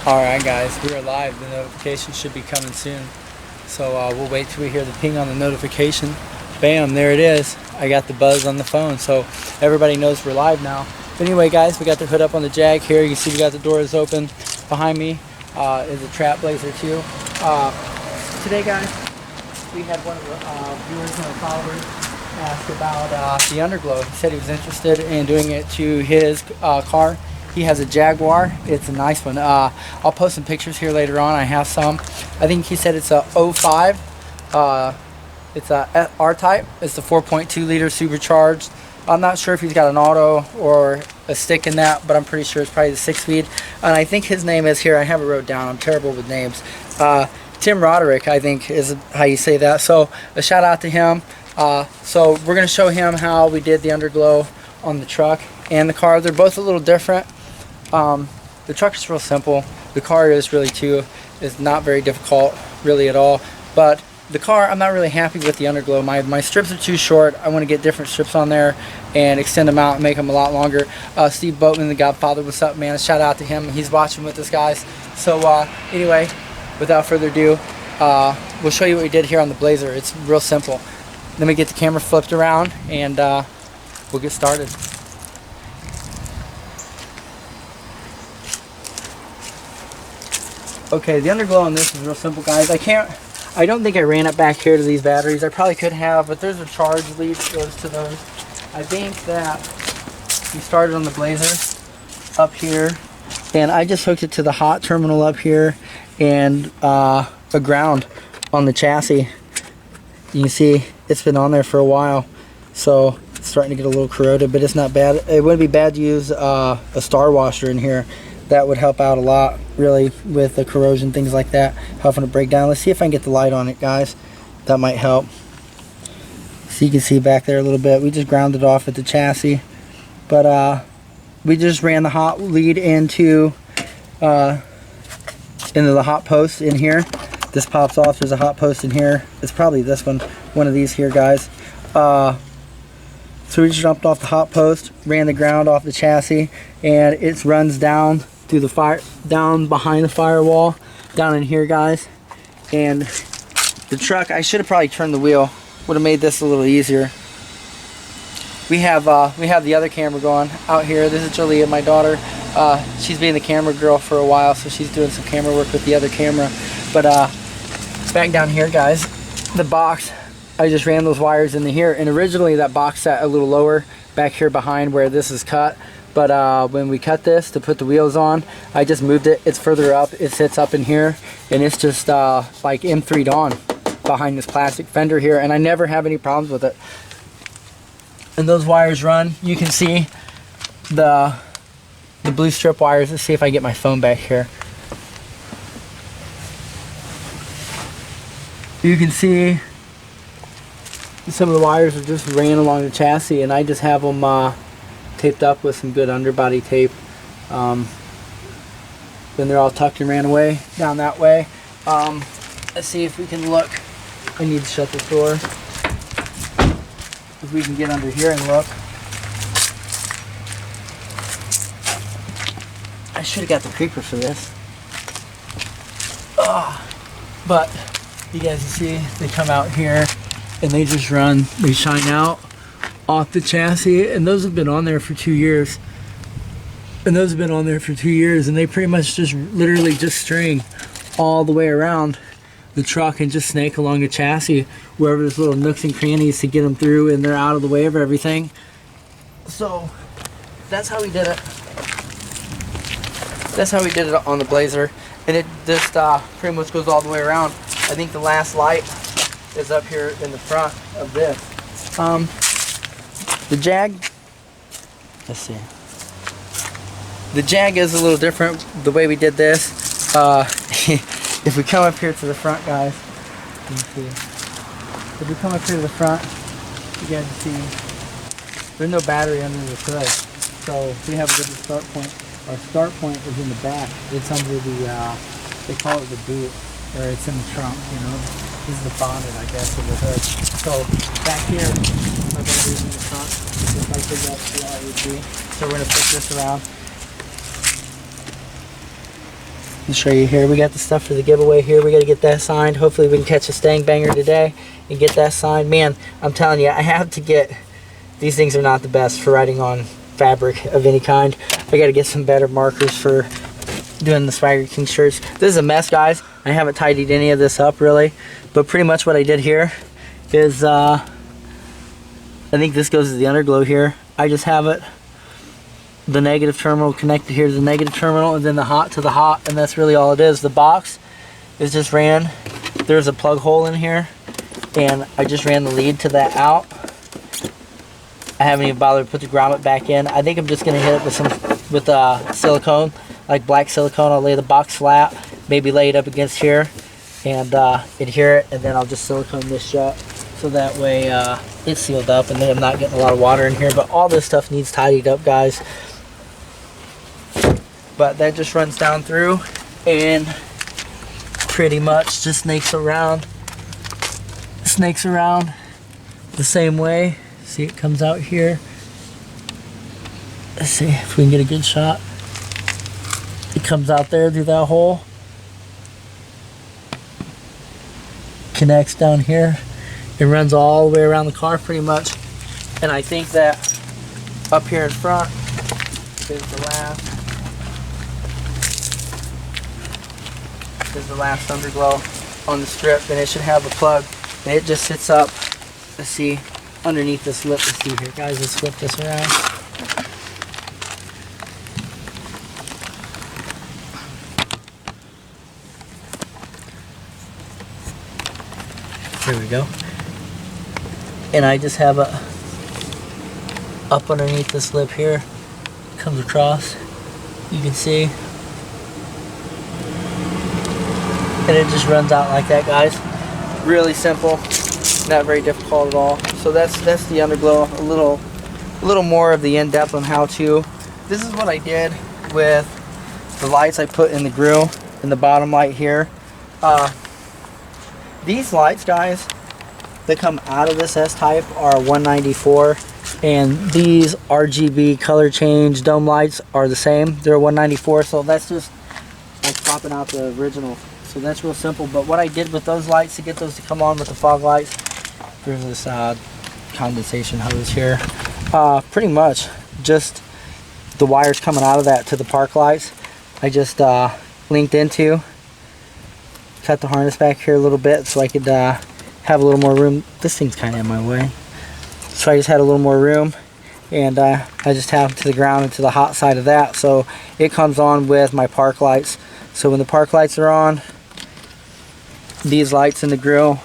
Alright guys, we are live. The notification should be coming soon. So we'll wait till we hear the ping on the notification. Bam, there it is. I got the buzz on the phone, so everybody knows we're live now. But anyway guys, we got the hood up on the Jag here. You can see we got the doors open. Behind me is a trap blazer too. Today guys, we had one of the viewers and followers ask about the underglow. He said he was interested in doing it to his car. He has a Jaguar. It's a nice one. I'll post some pictures here later on. I have some. I think he said it's a 05. It's a R-Type. It's the 4.2 liter supercharged. I'm not sure if he's got an auto or a stick in that, but I'm pretty sure it's probably the 6-speed. And I think his name is here. I have it wrote down. I'm terrible with names. Tim Roderick, I think, is how you say that. So a shout out to him. So we're going to show him how we did the underglow on the truck and the car. They're both a little different. The truck is real simple. The car is really too. It's not very difficult really at all. But the car, I'm not really happy with the underglow. My strips are too short. I want to get different strips on there and extend them out and make them a lot longer. Steve Boatman, the Godfather, what's up, man? Shout out to him. He's watching with us, guys. So anyway, without further ado, we'll show you what we did here on the Blazer. It's real simple. Let me get the camera flipped around and we'll get started. Okay, the underglow on this is real simple, guys. I don't think I ran it back here to these batteries. I probably could have, but there's a charge lead that goes to those. I think that we started on the Blazer up here, and I just hooked it to the hot terminal up here and a ground on the chassis. You can see it's been on there for a while, so it's starting to get a little corroded, but it's not bad. It wouldn't be bad to use a star washer in here. That would help out a lot, really, with the corrosion, things like that, helping to break down. Let's see if I can get the light on it, guys. That might help. So you can see back there a little bit. We just grounded off at the chassis, but we just ran the hot lead into the hot post in here. This pops off. There's a hot post in here. It's probably this one of these here, guys. So we just jumped off the hot post, ran the ground off the chassis, and it runs down through the fire, down behind the firewall, down in here, guys. And the truck, I should have probably turned the wheel. Would have made this a little easier. We have the other camera going out here. This is Julia, my daughter. She's been the camera girl for a while, so she's doing some camera work with the other camera. But back down here, guys, the box, I just ran those wires into here, and originally that box sat a little lower back here behind where this is cut. But when we cut this to put the wheels on, I just moved it. It's further up. It sits up in here, and it's just like M3'd on behind this plastic fender here, and I never have any problems with it. And those wires run. You can see the blue strip wires. Let's see if I get my phone back here. You can see some of the wires are just ran along the chassis, and I just have them taped up with some good underbody tape. Then they're all tucked and ran away down that way. Let's see if we can look. I need to shut this door. If we can get under here and look. I should have got the creeper for this. But you guys can see they come out here and they just run, they shine out off the chassis, and those have been on there for 2 years. And those have been on there for 2 years, and they pretty much just literally just string all the way around the truck and just snake along the chassis wherever there's little nooks and crannies to get them through, and they're out of the way of everything. So that's how we did it. That's how we did it on the Blazer, and it just pretty much goes all the way around. I think the last light is up here in the front of this. The Jag, let's see. The Jag is a little different the way we did this. If we come up here to the front, guys, let me see. If we come up here to the front, you guys can see there's no battery under the hood. So we have a good start point. Our start point is in the back. It's under the, they call it the boot, or it's in the trunk, you know. This is the bonnet, I guess, of the hood. So back here, my battery's in the front, just like the SCI would be. So we're going to put this around. Let me show you here. We got the stuff for the giveaway here. We got to get that signed. Hopefully we can catch a stang banger today and get that signed. Man, I'm telling you, I have to get, these things are not the best for writing on fabric of any kind. I got to get some better markers for doing the Swagger King shirts. This is a mess, guys. I haven't tidied any of this up really, but pretty much what I did here is I think this goes to the underglow here. I just have it, the negative terminal connected here to the negative terminal, and then the hot to the hot, and that's really all it is. The box is just ran, there's a plug hole in here, and I just ran the lead to that out. I haven't even bothered to put the grommet back in. I think I'm just gonna hit it with some silicone, like black silicone. I'll lay the box flat, maybe lay it up against here and adhere it, and then I'll just silicone this shut so that way it's sealed up, and then I'm not getting a lot of water in here. But all this stuff needs tidied up, guys. But that just runs down through and pretty much just snakes around the same way. See, it comes out here. Let's see if we can get a good shot. It comes out there through that hole, connects down here. It runs all the way around the car pretty much. And I think that up here in front is the last underglow on the strip, and it should have a plug, and it just sits up, let's see, underneath this lip. Let's see here, guys. Let's flip this around. There we go. And I just have a up underneath this lip here, comes across, you can see, and it just runs out like that, guys. Really simple, not very difficult at all. So that's the underglow. A little more of the in-depth on how to. This is what I did with the lights I put in the grill and the bottom light here. These lights, guys, that come out of this S-Type are 194, and these RGB color change dome lights are the same. They're 194, so that's just like popping out the original. So that's real simple. But what I did with those lights to get those to come on with the fog lights, there's this condensation hose here. Pretty much just the wires coming out of that to the park lights. I just linked into, cut the harness back here a little bit so I could have a little more room. This thing's kind of in my way. So I just had a little more room, and I just have it to the ground and to the hot side of that. So it comes on with my park lights. So when the park lights are on, these lights in the grill,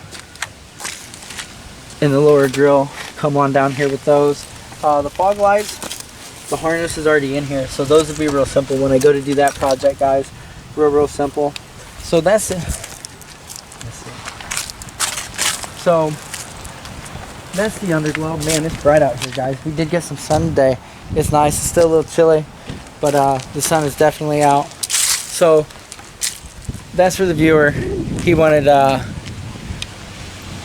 in the lower grill, come on down here with those. The fog lights, the harness is already in here. So those would be real simple when I go to do that project, guys. Real simple. So that's it. So that's the underglow. Man, it's bright out here, guys. We did get some sun today. It's nice. It's still a little chilly, but the sun is definitely out. So that's for the viewer. He wanted the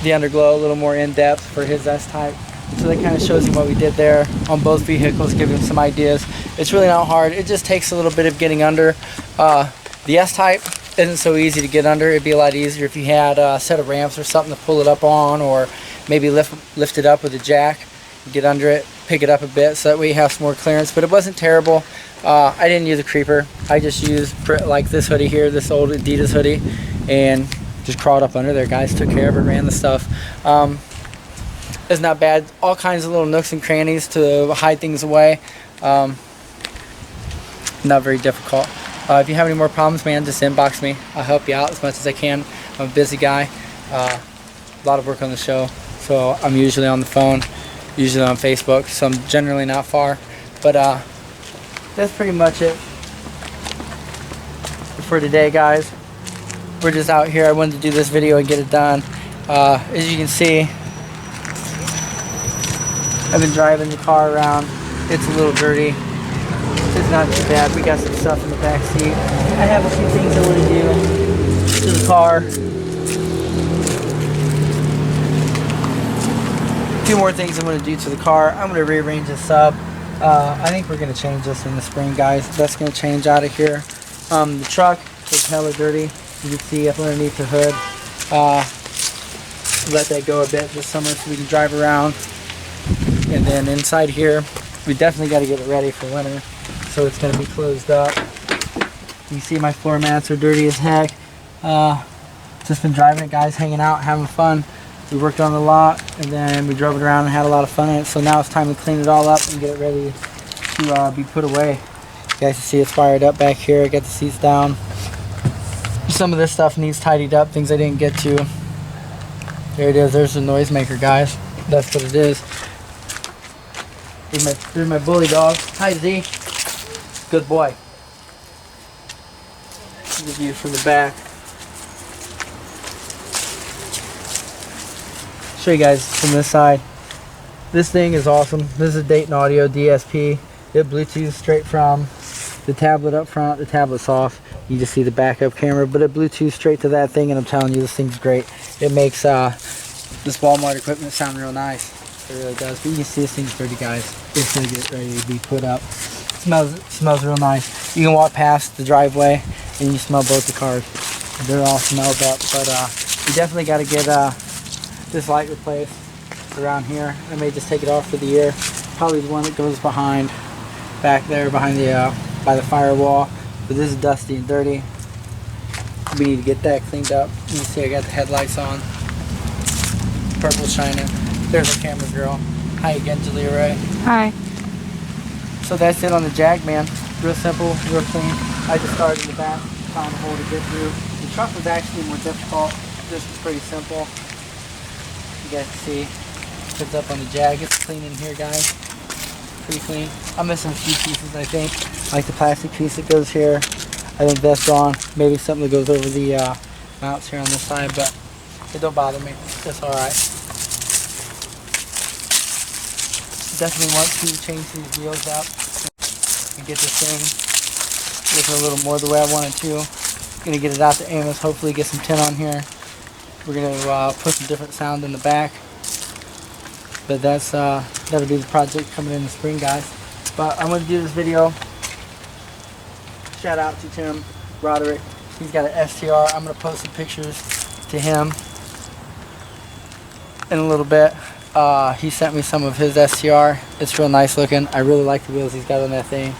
underglow a little more in depth for his S-Type. So that kind of shows him what we did there on both vehicles, give him some ideas. It's really not hard. It just takes a little bit of getting under. The S-Type isn't so easy to get under. It'd be a lot easier if you had a set of ramps or something to pull it up on, or maybe lift it up with a jack, get under it, pick it up a bit, so that way you have some more clearance. But it wasn't terrible. I didn't use a creeper. I just used like this hoodie here, this old Adidas hoodie, and just crawled up under there, guys. Took care of it, ran the stuff. It's not bad. All kinds of little nooks and crannies to hide things away. Not very difficult. If you have any more problems, man, just inbox me. I'll help you out as much as I can. I'm a busy guy. A lot of work on the show, so I'm usually on the phone, usually on Facebook, so I'm generally not far. But that's pretty much it for today, guys. We're just out here. I wanted to do this video and get it done. As you can see, I've been driving the car around. It's a little dirty. It's not too bad. We got some stuff in the back seat. I have a few things I want to do to the car. A few more things I'm going to do to the car. I'm going to rearrange this sub. I think we're going to change this in the spring, guys. That's going to change out of here. The truck, It's hella dirty. You can see up underneath the hood. Let that go a bit this summer so we can drive around. And then inside here, we definitely got to get it ready for winter. So it's going to be closed up. You see my floor mats are dirty as heck. Just been driving it, guys, hanging out, having fun. We worked on it a lot, and then we drove it around and had a lot of fun in it. So now it's time to clean it all up and get it ready to be put away. You guys can see it's fired up back here. I got the seats down. Some of this stuff needs tidied up, things I didn't get to. There it is. There's the noisemaker, guys. That's what it is. Here's my bully dog. Hi, Z. Good boy. The view from the back. Show you guys from this side. This thing is awesome. This is a Dayton Audio DSP. It Bluetooth straight from the tablet up front. The tablet's off. You just see the backup camera, but it Bluetooth straight to that thing, and I'm telling you, this thing's great. It makes this Walmart equipment sound real nice. It really does. But you can see this thing's dirty, guys. It's gonna get ready to be put up. Smells real nice. You can walk past the driveway and you smell both the cars. They're all smelled up, but we definitely got to get this light replaced around here. I may just take it off for the year. Probably the one that goes behind, back there behind the by the firewall. But this is dusty and dirty. We need to get that cleaned up. You can see I got the headlights on. Purple shining. There's our camera girl. Hi again, Jalea. Hi. So that's it on the Jag, man. Real simple, real clean. I just started in the back, found a hole to get through. The truck was actually more difficult. This was pretty simple. You guys can see it's up on the Jag. It's clean in here, guys. Pretty clean. I'm missing a few pieces, I think. Like the plastic piece that goes here. I think that's gone. Maybe something that goes over the mounts here on this side, but it don't bother me. That's alright. Definitely want to change these wheels up and get this thing looking a little more the way I want it to. Gonna get it out to Amos, hopefully get some tin on here. We're gonna put some different sound in the back. But that's that'll be the project coming in the spring, guys. But I'm gonna do this video. Shout out to Tim Roderick. He's got an STR. I'm gonna post some pictures to him in a little bit. He sent me some of his STR. It's real nice looking. I really like the wheels he's got on that thing.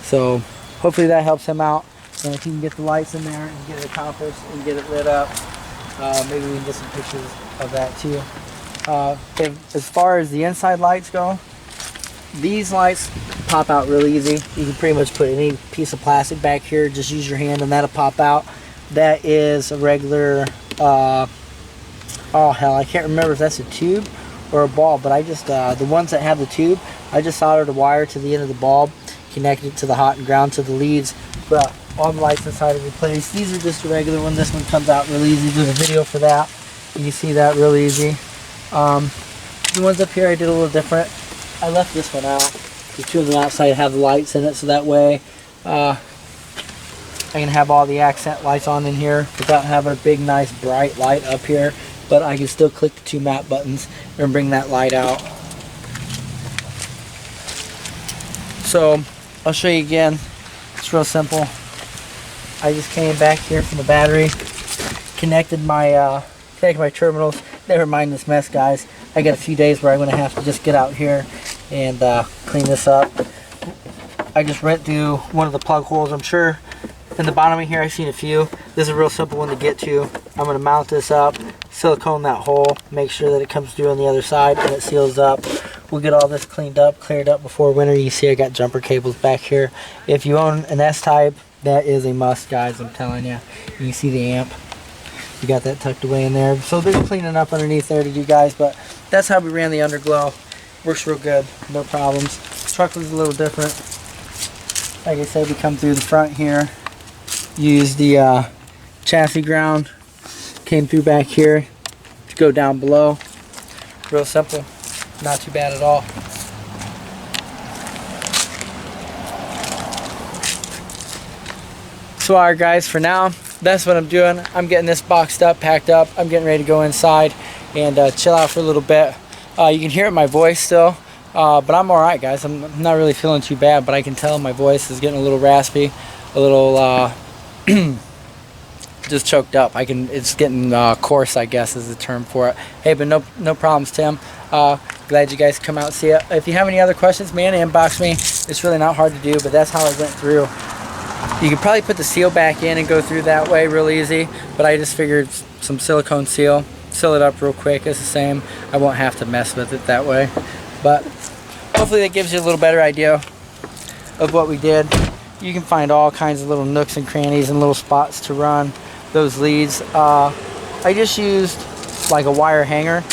So hopefully that helps him out. And if he can get the lights in there and get it accomplished and get it lit up, maybe we can get some pictures of that too. As far as the inside lights go, these lights pop out real easy. You can pretty much put any piece of plastic back here, just use your hand and that'll pop out. That is a regular oh hell, I can't remember if that's a tube or a bulb, but I just the ones that have the tube, I just soldered a wire to the end of the bulb, connected it to the hot and ground to the leads. But all the lights inside are replaced. These are just a regular one. This one comes out real easy. There's a video for that. You can see that real easy. The ones up here I did a little different. I left this one out. The two on the outside have the lights in it, so that way I can have all the accent lights on in here without having a big nice bright light up here. But I can still click the two map buttons and bring that light out. So I'll show you again. It's real simple. I just came back here from the battery, connected my terminals. Never mind this mess, guys. I got a few days where I'm going to have to just get out here and clean this up. I just went through one of the plug holes. I'm sure in the bottom of here I've seen a few. This is a real simple one to get to. I'm going to mount this up, silicone that hole, make sure that it comes through on the other side and it seals up. We'll get all this cleaned up, cleared up before winter. You see I got jumper cables back here. If you own an S-Type, that is a must, guys, I'm telling you. You can see the amp. We got that tucked away in there. So there's cleaning up underneath there to do, guys, but that's how we ran the underglow. Works real good, no problems. Truck was a little different. Like I said, we come through the front here, use the chassis ground, came through back here to go down below. Real simple, not too bad at all. So alright guys, for now, that's what I'm doing. I'm getting this boxed up, packed up. I'm getting ready to go inside and chill out for a little bit. You can hear it in my voice still, but I'm alright guys. I'm not really feeling too bad, but I can tell my voice is getting a little raspy, a little just choked up. It's getting coarse, I guess is the term for it. Hey, but no problems, Tim. Glad you guys come out and see it. If you have any other questions, man, inbox me. It's really not hard to do, but that's how I went through. You could probably put the seal back in and go through that way real easy, but I just figured some silicone seal it up real quick. It's the same. I won't have to mess with it that way, but hopefully that gives you a little better idea of what we did. You can find all kinds of little nooks and crannies and little spots to run those leads. I just used like a wire hanger,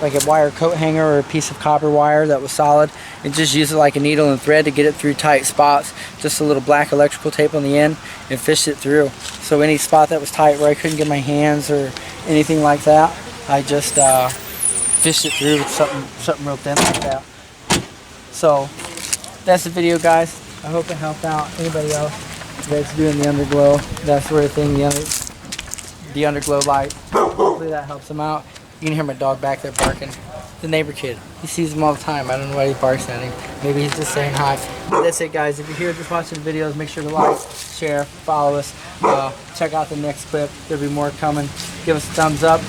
like a wire coat hanger or a piece of copper wire that was solid, and just use it like a needle and thread to get it through tight spots. Just a little black electrical tape on the end and fish it through. So any spot that was tight where I couldn't get my hands or anything like that, I just fished it through with something real thin like that. So that's the video, guys. I hope it helped out anybody else that's doing the underglow, that sort of thing, the underglow light. Hopefully that helps them out. You can hear my dog back there barking. The neighbor kid. He sees him all the time. I don't know why he barks at him. Maybe he's just saying hi. But that's it, guys. If you're here just watching the videos, make sure to like, share, follow us. Check out the next clip. There'll be more coming. Give us a thumbs up.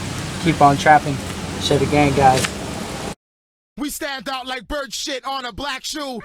Keep on trapping. Share the gang, guys. We stand out like bird shit on a black shoe.